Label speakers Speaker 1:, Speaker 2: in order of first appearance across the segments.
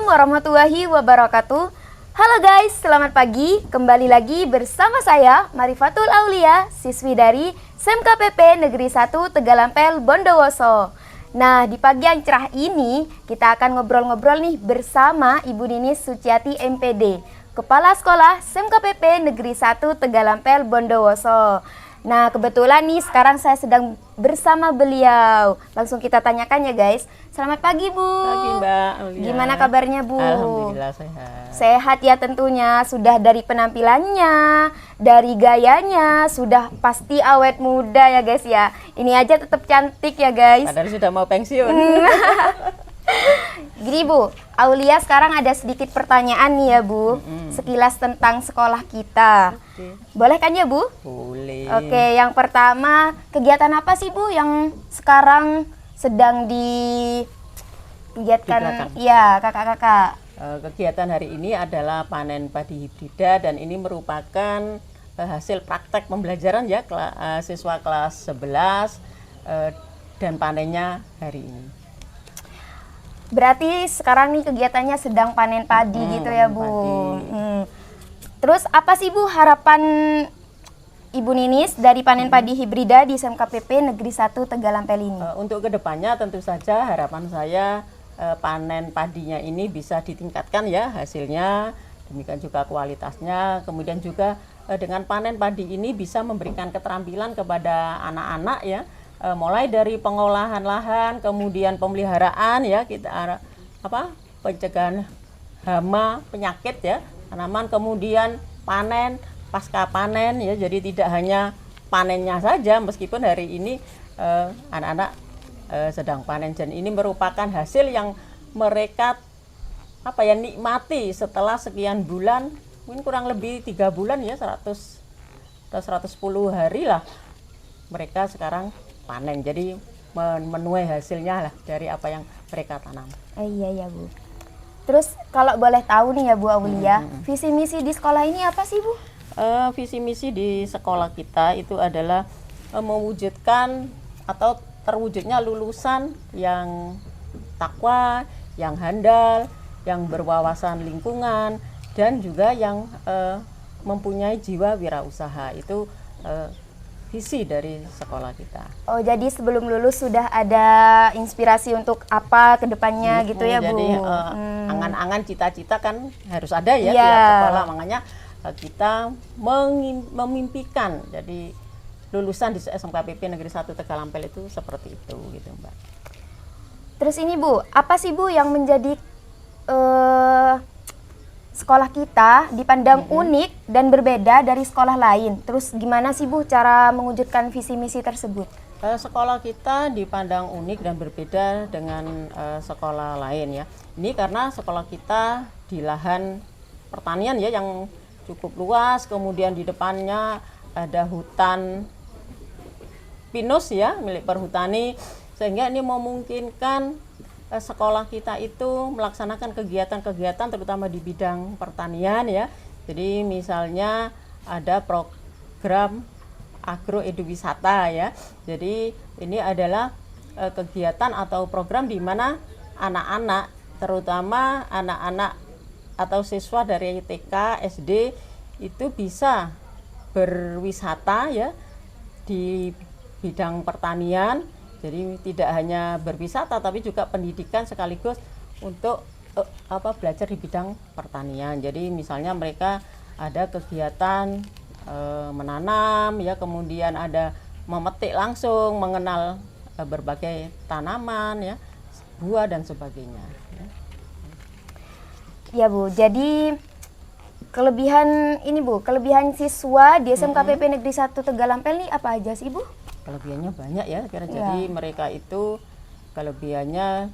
Speaker 1: warahmatullahi wabarakatuh. Halo guys, selamat pagi. Kembali lagi bersama saya Marifatul Aulia, siswi dari SMKPP Negeri 1 Tegalampel Bondowoso. Nah, di pagi yang cerah ini kita akan ngobrol-ngobrol nih bersama Ibu Ninis Suciati MPD, Kepala Sekolah SMKPP Negeri 1 Tegalampel Bondowoso. Nah, kebetulan nih sekarang saya sedang bersama beliau. Langsung kita tanyakan ya guys. Selamat pagi Bu.
Speaker 2: Pagi Mbak Aulia.
Speaker 1: Gimana kabarnya Bu?
Speaker 2: Alhamdulillah sehat.
Speaker 1: Sehat ya tentunya. Sudah dari penampilannya, dari gayanya, sudah pasti awet muda ya guys ya. Ini aja tetap cantik ya guys.
Speaker 2: Padahal sudah mau pensiun.
Speaker 1: Gini Bu, Aulia sekarang ada sedikit pertanyaan nih ya Bu. Sekilas tentang sekolah kita. Boleh kan ya Bu?
Speaker 2: Boleh.
Speaker 1: Oke, yang pertama, kegiatan apa sih Bu yang sekarang sedang digiatkan? Iya, kakak-kakak.
Speaker 2: Kegiatan hari ini adalah panen padi hibrida dan ini merupakan hasil praktek pembelajaran ya siswa kelas 11 dan panennya hari ini.
Speaker 1: Berarti sekarang nih kegiatannya sedang panen padi gitu ya Bu. Terus apa sih Bu harapan Ibu Ninis dari panen padi hibrida di SMKPP Negeri 1 Tegalampel ini?
Speaker 2: Untuk kedepannya tentu saja harapan saya panen padinya ini bisa ditingkatkan ya hasilnya, demikian juga kualitasnya, kemudian juga dengan panen padi ini bisa memberikan keterampilan kepada anak-anak ya, mulai dari pengolahan lahan, kemudian pemeliharaan ya, kita pencegahan hama, penyakit ya, tanaman, kemudian panen, pasca panen ya, jadi tidak hanya panennya saja meskipun hari ini anak-anak sedang panen dan ini merupakan hasil yang mereka nikmati setelah sekian bulan, mungkin kurang lebih 3 bulan ya, 100 atau 110 hari lah mereka sekarang panen, jadi menuai hasilnya lah dari apa yang mereka tanam.
Speaker 1: Iya ya Bu. Terus kalau boleh tahu nih ya Bu Aulia, visi misi di sekolah ini apa sih Bu?
Speaker 2: Visi misi di sekolah kita itu adalah mewujudkan atau terwujudnya lulusan yang takwa, yang handal, yang berwawasan lingkungan, dan juga yang mempunyai jiwa wirausaha. Itu visi dari sekolah kita. Oh,
Speaker 1: jadi sebelum lulus sudah ada inspirasi untuk apa kedepannya gitu ya Bu?
Speaker 2: Jadi angan-angan cita-cita kan harus ada ya tiap sekolah, makanya kita memimpikan jadi lulusan di SMKPP Negeri 1 Tegalampel itu seperti itu gitu Mbak.
Speaker 1: Terus ini Bu, apa sih Bu yang menjadi sekolah kita dipandang unik dan berbeda dari sekolah lain? Terus gimana sih Bu cara mewujudkan visi misi tersebut?
Speaker 2: Sekolah kita dipandang unik dan berbeda dengan sekolah lain ya. Ini karena sekolah kita di lahan pertanian ya yang cukup luas, kemudian di depannya ada hutan pinus ya milik perhutani, sehingga ini memungkinkan sekolah kita itu melaksanakan kegiatan-kegiatan terutama di bidang pertanian ya. Jadi misalnya ada program agroeduwisata ya. Jadi ini adalah kegiatan atau program di mana anak-anak, terutama anak-anak atau siswa dari TK, SD itu bisa berwisata ya di bidang pertanian. Jadi tidak hanya berwisata tapi juga pendidikan sekaligus untuk belajar di bidang pertanian. Jadi misalnya mereka ada kegiatan menanam ya, kemudian ada memetik langsung, mengenal berbagai tanaman ya, buah dan sebagainya.
Speaker 1: Ya Bu, jadi kelebihan ini Bu, kelebihan siswa di SMKPP Negeri 1 Tegalampel nih apa aja sih Bu?
Speaker 2: Kelebihannya banyak ya, jadi mereka itu kelebihannya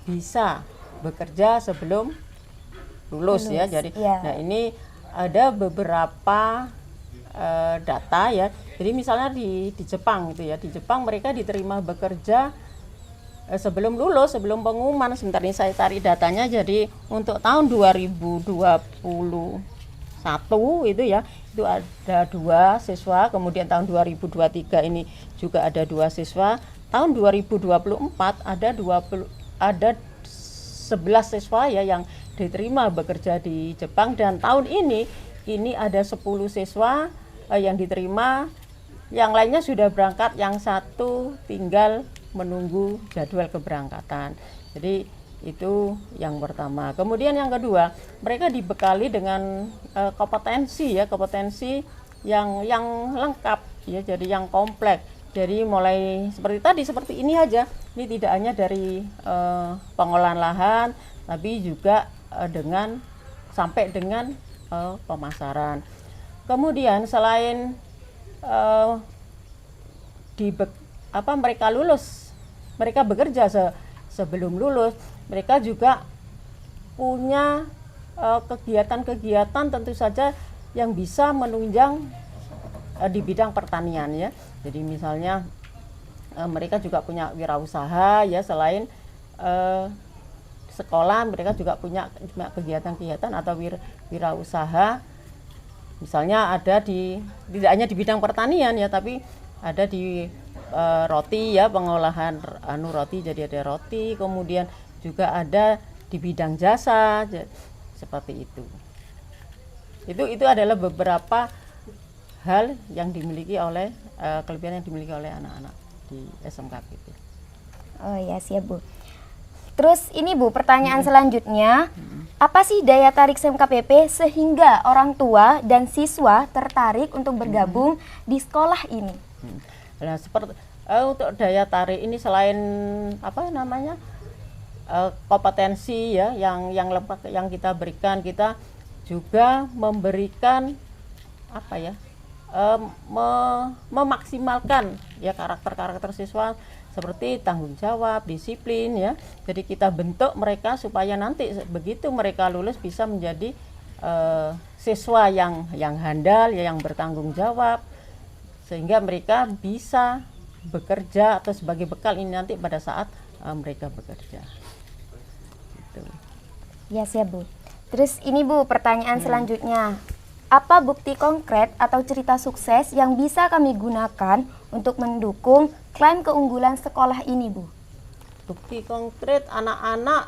Speaker 2: bisa bekerja sebelum lulus ya. Jadi nah ini ada beberapa data ya. Jadi misalnya di Jepang itu ya, di Jepang mereka diterima bekerja sebelum lulus, sebelum pengumuman. Sebentar ini saya cari datanya. Jadi untuk tahun 2021 itu ya, itu ada 2 siswa, kemudian tahun 2023 ini juga ada 2 siswa, tahun 2024 ada 11 siswa ya yang diterima bekerja di Jepang, dan tahun ini ada 10 siswa yang diterima, yang lainnya sudah berangkat, yang satu tinggal menunggu jadwal keberangkatan. Jadi itu yang pertama. Kemudian yang kedua, mereka dibekali dengan kompetensi yang lengkap ya, jadi yang kompleks. Jadi mulai seperti tadi, seperti ini aja. Ini tidak hanya dari pengolahan lahan, tapi juga sampai dengan pemasaran. Kemudian selain mereka lulus, mereka bekerja sebelum lulus, mereka juga punya kegiatan-kegiatan tentu saja yang bisa menunjang di bidang pertanian ya. Jadi misalnya mereka juga punya wirausaha ya, selain sekolah mereka juga punya kegiatan-kegiatan atau wirausaha. Misalnya ada tidak hanya di bidang pertanian ya, tapi ada di roti ya, pengolahan roti, jadi ada roti, kemudian juga ada di bidang jasa seperti itu. Itu adalah beberapa hal yang dimiliki oleh kelebihan yang dimiliki oleh anak-anak di SMKPP.
Speaker 1: Oh ya, siap Bu. Terus ini Bu, pertanyaan selanjutnya, apa sih daya tarik SMKPP sehingga orang tua dan siswa tertarik untuk bergabung di sekolah ini?
Speaker 2: Nah, seperti untuk daya tarik ini, selain kompetensi ya yang lengkap yang kita berikan, kita juga memberikan memaksimalkan ya karakter siswa, seperti tanggung jawab, disiplin ya. Jadi kita bentuk mereka supaya nanti begitu mereka lulus bisa menjadi siswa yang handal ya, yang bertanggung jawab, sehingga mereka bisa bekerja atau sebagai bekal ini nanti pada saat mereka bekerja. Gitu.
Speaker 1: Ya siap Bu. Terus ini Bu, pertanyaan selanjutnya, apa bukti konkret atau cerita sukses yang bisa kami gunakan untuk mendukung klaim keunggulan sekolah ini Bu?
Speaker 2: Bukti konkret anak-anak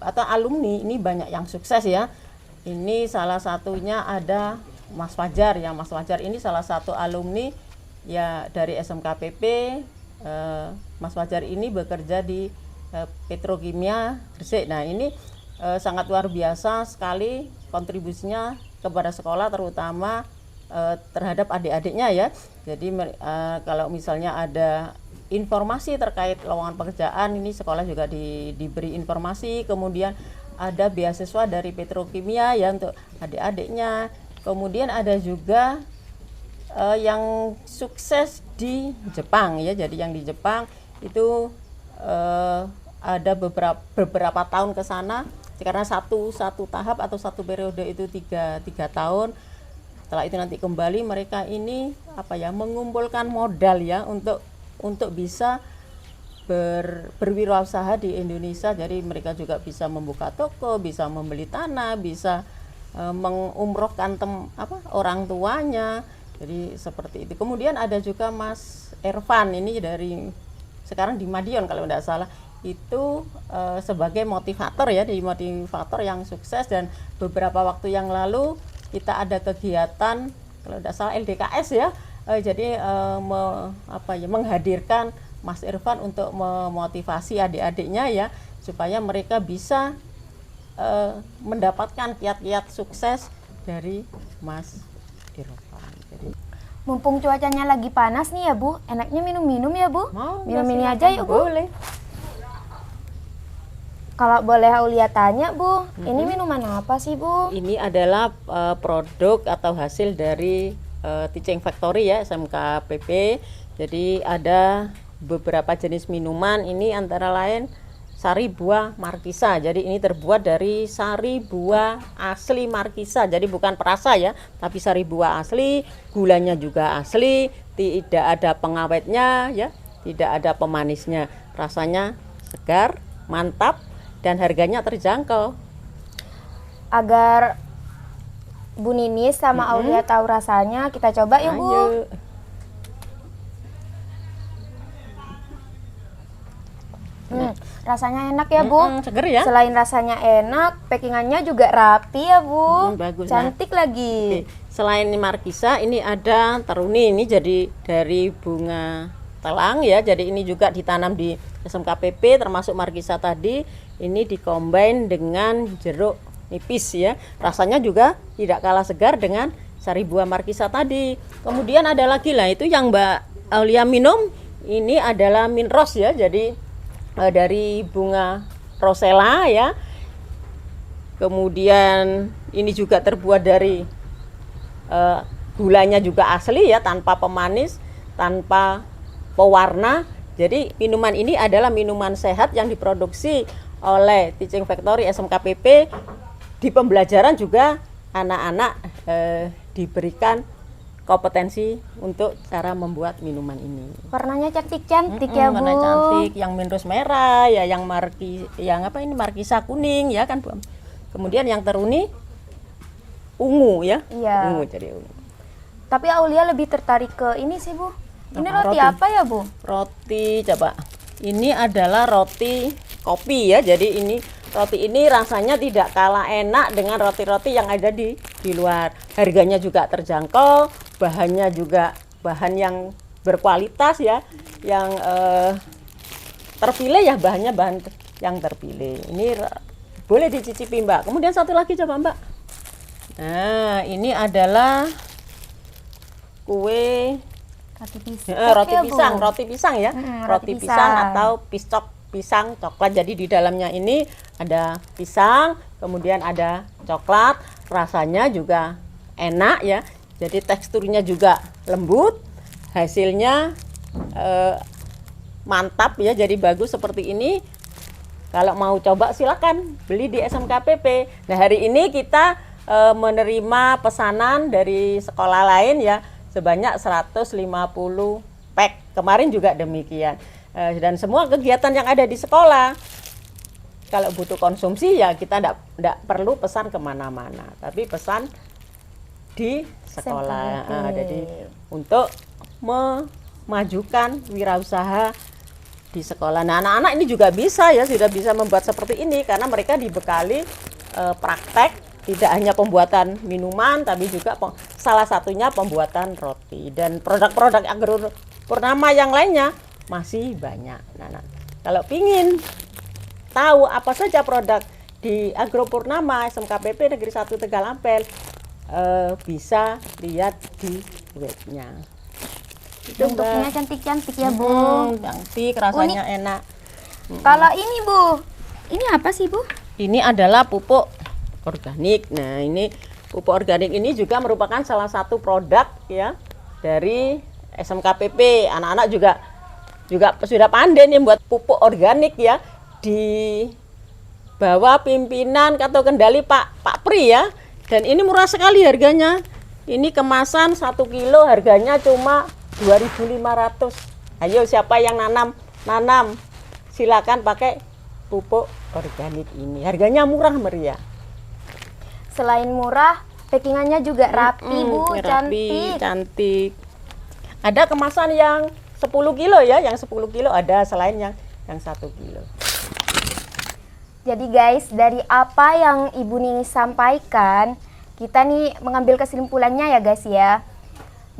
Speaker 2: atau alumni ini banyak yang sukses ya. Ini salah satunya ada Mas Fajar ya. Mas Fajar ini salah satu alumni ya dari SMKPP. Mas Fajar ini bekerja di Petrokimia Gresik. Nah ini sangat luar biasa sekali kontribusinya kepada sekolah, terutama terhadap adik-adiknya ya. Jadi kalau misalnya ada informasi terkait lowongan pekerjaan, ini sekolah juga diberi informasi. Kemudian ada beasiswa dari Petrokimia ya untuk adik-adiknya. Kemudian ada juga yang sukses di Jepang ya. Jadi yang di Jepang itu ada beberapa tahun ke sana, karena satu tahap atau satu periode itu tiga tahun. Setelah itu nanti kembali mereka ini mengumpulkan modal ya untuk bisa berwirausaha di Indonesia. Jadi mereka juga bisa membuka toko, bisa membeli tanah, bisa mengumrohkan orang tuanya. Jadi seperti itu. Kemudian ada juga Mas Ervan, ini sekarang di Madiun kalau tidak salah, itu sebagai motivator ya, di motivator yang sukses. Dan beberapa waktu yang lalu kita ada kegiatan kalau tidak salah LDKS ya, jadi menghadirkan Mas Irfan untuk memotivasi adik-adiknya ya, supaya mereka bisa mendapatkan kiat-kiat sukses dari Mas Irfan. Jadi,
Speaker 1: mumpung cuacanya lagi panas nih ya Bu, enaknya minum-minum ya Bu. Minum ini aja yuk Bu.
Speaker 2: Boleh.
Speaker 1: Kalau boleh Aulia tanya Bu, ini minuman apa sih Bu?
Speaker 2: Ini adalah produk atau hasil dari Teaching Factory ya, SMKPP. Jadi ada beberapa jenis minuman, ini antara lain sari buah markisa. Jadi ini terbuat dari sari buah asli markisa. Jadi bukan perasa ya, tapi sari buah asli, gulanya juga asli, tidak ada pengawetnya ya, tidak ada pemanisnya. Rasanya segar, mantap, dan harganya terjangkau.
Speaker 1: Agar Bu Ninis sama Aulia tahu rasanya, kita coba yuk Bu.
Speaker 2: Ayo.
Speaker 1: Rasanya enak ya Bu.
Speaker 2: Seger ya.
Speaker 1: Selain rasanya enak, packingannya juga rapi ya Bu.
Speaker 2: Bagus.
Speaker 1: Cantik lagi.
Speaker 2: Oke. Selain markisa, ini ada teruni. Ini jadi dari bunga telang ya. Jadi ini juga ditanam di SMKPP, termasuk markisa tadi. Ini dikombin dengan jeruk nipis ya. Rasanya juga tidak kalah segar dengan sari buah markisa tadi. Kemudian ada lagi lah, itu yang Mbak Aulia minum. Ini adalah mint rose ya. Jadi dari bunga rosella ya. Kemudian ini juga terbuat dari gulanya juga asli ya, tanpa pemanis, tanpa pewarna. Jadi minuman ini adalah minuman sehat yang diproduksi oleh Teaching Factory SMKPP. Di pembelajaran juga anak-anak diberikan kompetensi untuk cara membuat minuman ini.
Speaker 1: Warnanya cantik-cantik ya Bu.
Speaker 2: Warna cantik, yang mint rose merah ya, yang markisa kuning ya kan Bu. Kemudian yang teruni ungu ya.
Speaker 1: Iya.
Speaker 2: Ungu, jadi ungu.
Speaker 1: Tapi Aulia lebih tertarik ke ini sih Bu. Ini roti
Speaker 2: Roti.
Speaker 1: apa ya Bu?
Speaker 2: Roti coba. Ini adalah roti kopi ya. Jadi ini roti ini rasanya tidak kalah enak dengan roti-roti yang ada di luar. Harganya juga terjangkau, bahannya juga bahan yang berkualitas ya, yang terpilih ya, bahannya bahan yang terpilih. Ini boleh dicicipi Mbak. Kemudian satu lagi coba Mbak. Nah, ini adalah kue
Speaker 1: Roti pisang.
Speaker 2: roti pisang ya. Roti pisang atau piscok pisang coklat. Jadi di dalamnya ini ada pisang, kemudian ada coklat. Rasanya juga enak ya. Jadi teksturnya juga lembut. Hasilnya mantap ya. Jadi bagus seperti ini. Kalau mau coba silakan beli di SMKPP. Nah, hari ini kita menerima pesanan dari sekolah lain ya, sebanyak 150 pack. Kemarin juga demikian. Dan semua kegiatan yang ada di sekolah, kalau butuh konsumsi ya kita enggak perlu pesan kemana-mana, tapi pesan di sekolah. Jadi untuk memajukan wirausaha di sekolah. Nah, anak-anak ini juga bisa ya, sudah bisa membuat seperti ini karena mereka dibekali praktek. Tidak hanya pembuatan minuman, tapi juga salah satunya pembuatan roti. Dan produk-produk Agro Purnama yang lainnya masih banyak. Nah, kalau ingin tahu apa saja produk di Agro Purnama SMKPP Negeri 1 Tegal Ampel, bisa lihat di webnya.
Speaker 1: Bentuknya cantik-cantik ya Bu.
Speaker 2: Cantik, rasanya enak.
Speaker 1: Kalau ini Bu, ini apa sih Bu?
Speaker 2: Ini adalah pupuk organik. Nah, ini pupuk organik ini juga merupakan salah satu produk ya dari SMKPP. Anak-anak juga sudah pandai nih buat pupuk organik ya, di bawah pimpinan atau kendali Pak Pri ya. Dan ini murah sekali harganya. Ini kemasan 1 kilo harganya cuma 2.500. Ayo siapa yang nanam silakan pakai pupuk organik ini. Harganya murah meriah.
Speaker 1: Selain murah, packingannya juga rapi Bu,
Speaker 2: cantik. Ada kemasan yang 10 kilo ya, yang 10 kilo ada, selain yang 1 kilo.
Speaker 1: Jadi guys, dari apa yang Ibu Nini sampaikan, kita nih mengambil kesimpulannya ya guys ya.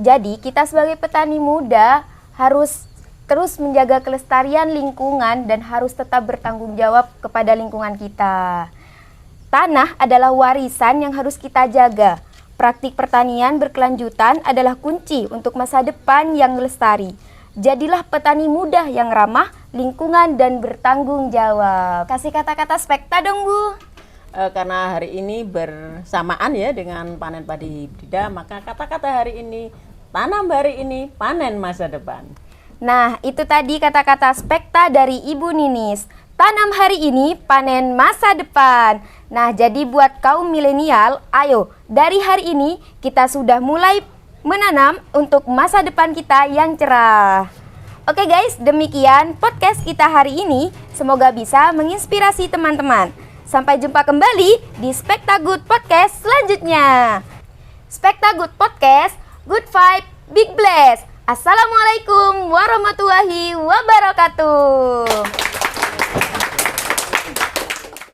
Speaker 1: Jadi kita sebagai petani muda harus terus menjaga kelestarian lingkungan dan harus tetap bertanggung jawab kepada lingkungan kita. Tanah adalah warisan yang harus kita jaga. Praktik pertanian berkelanjutan adalah kunci untuk masa depan yang lestari. Jadilah petani muda yang ramah lingkungan dan bertanggung jawab. Kasih kata-kata spekta dong Bu.
Speaker 2: Karena hari ini bersamaan ya dengan panen padi hibrida, maka kata-kata hari ini, tanam hari ini, panen masa depan.
Speaker 1: Nah, itu tadi kata-kata spekta dari Ibu Ninis. Tanam hari ini, panen masa depan. Nah, jadi buat kaum milenial, ayo dari hari ini kita sudah mulai menanam untuk masa depan kita yang cerah. Oke guys, demikian podcast kita hari ini. Semoga bisa menginspirasi teman-teman. Sampai jumpa kembali di Spekta Good Podcast selanjutnya. Spekta Good Podcast, good vibe, big bless. Assalamualaikum warahmatullahi wabarakatuh.